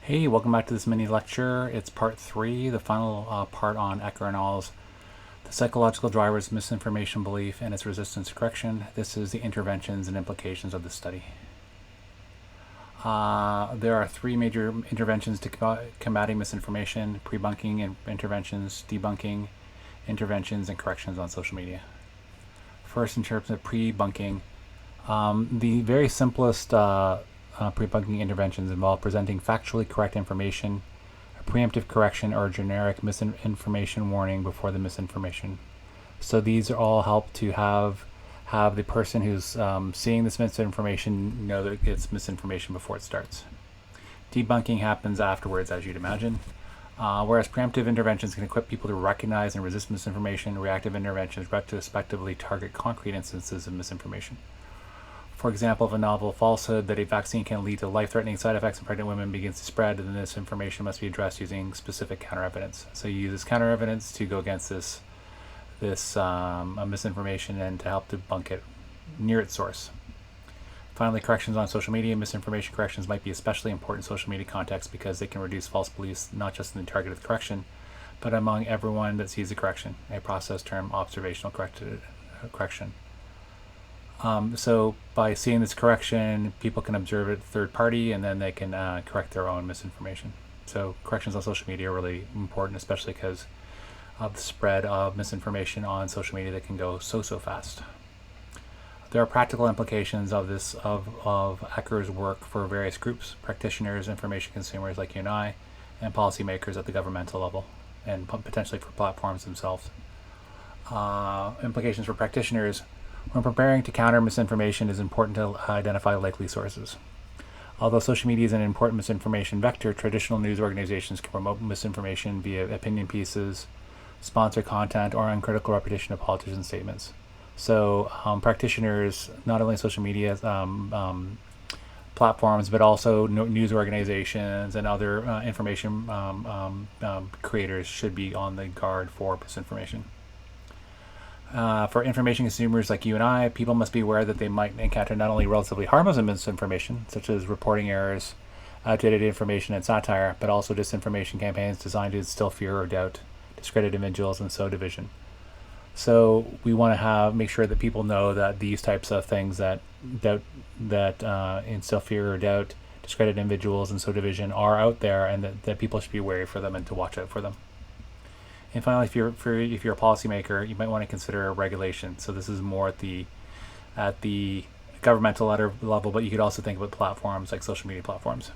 Hey, welcome back to this mini lecture. It's part 3, the final part on Ecker and al.'s The Psychological Drivers of Misinformation Belief and its Resistance to Correction. This is the interventions and implications of the study. There are 3 major interventions to combating misinformation: pre-bunking interventions, debunking interventions, and corrections on social media. First, in terms of pre-bunking, the very simplest pre-bunking interventions involve presenting factually correct information, a preemptive correction, or a generic misinformation warning before the misinformation. So these all help to have the person who's seeing this misinformation know that it's misinformation before it starts. Debunking happens afterwards, as you'd imagine. Whereas preemptive interventions can equip people to recognize and resist misinformation, reactive interventions retrospectively target concrete instances of misinformation. For example, if a novel falsehood that a vaccine can lead to life-threatening side effects in pregnant women begins to spread, then this information must be addressed using specific counter-evidence. So you use this counter-evidence to go against this misinformation and to help debunk it near its source. Finally, corrections on social media. Misinformation corrections might be especially important in social media context because they can reduce false beliefs not just in the target of the correction, but among everyone that sees the correction, a process termed observational correction. So by seeing this correction, people can observe it third party, and then they can correct their own misinformation. So corrections on social media are really important, especially because of the spread of misinformation on social media that can go so fast. There are practical implications of this of Ecker's work for various groups: practitioners, information consumers like you and I, and policymakers at the governmental level, and potentially for platforms themselves. Implications for practitioners. When preparing to counter misinformation, it is important to identify likely sources. Although social media is an important misinformation vector, traditional news organizations can promote misinformation via opinion pieces, sponsored content, or uncritical repetition of politicians' statements. So practitioners, not only social media platforms, but also news organizations and other information creators should be on the guard for misinformation. For information consumers like you and I, people must be aware that they might encounter not only relatively harmless misinformation, such as reporting errors, outdated information, and satire, but also disinformation campaigns designed to instill fear or doubt, discredit individuals, and sow division. So we want to make sure that people know that these types of things that instill fear or doubt, discredit individuals, and sow division are out there, and that people should be wary for them and to watch out for them. And finally, if you're a policymaker, you might want to consider regulation. So this is more at the governmental level, but you could also think about platforms like social media platforms.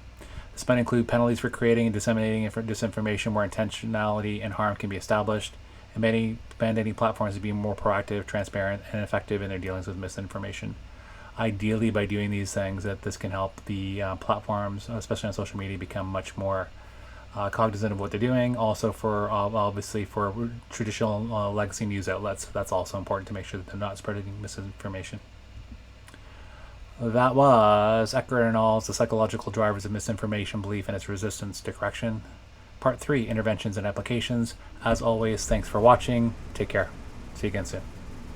This might include penalties for creating and disseminating disinformation where intentionality and harm can be established, and mandating platforms to be more proactive, transparent, and effective in their dealings with misinformation. Ideally, by doing these things, that this can help the platforms, especially on social media, become much more cognizant of what they're doing. Also, for obviously for traditional legacy news outlets, that's also important to make sure that they're not spreading misinformation. That was Ecker and al.'s The Psychological Drivers of Misinformation Belief and its Resistance to Correction. Part 3, Interventions and Applications. As always, thanks for watching. Take care. See you again soon.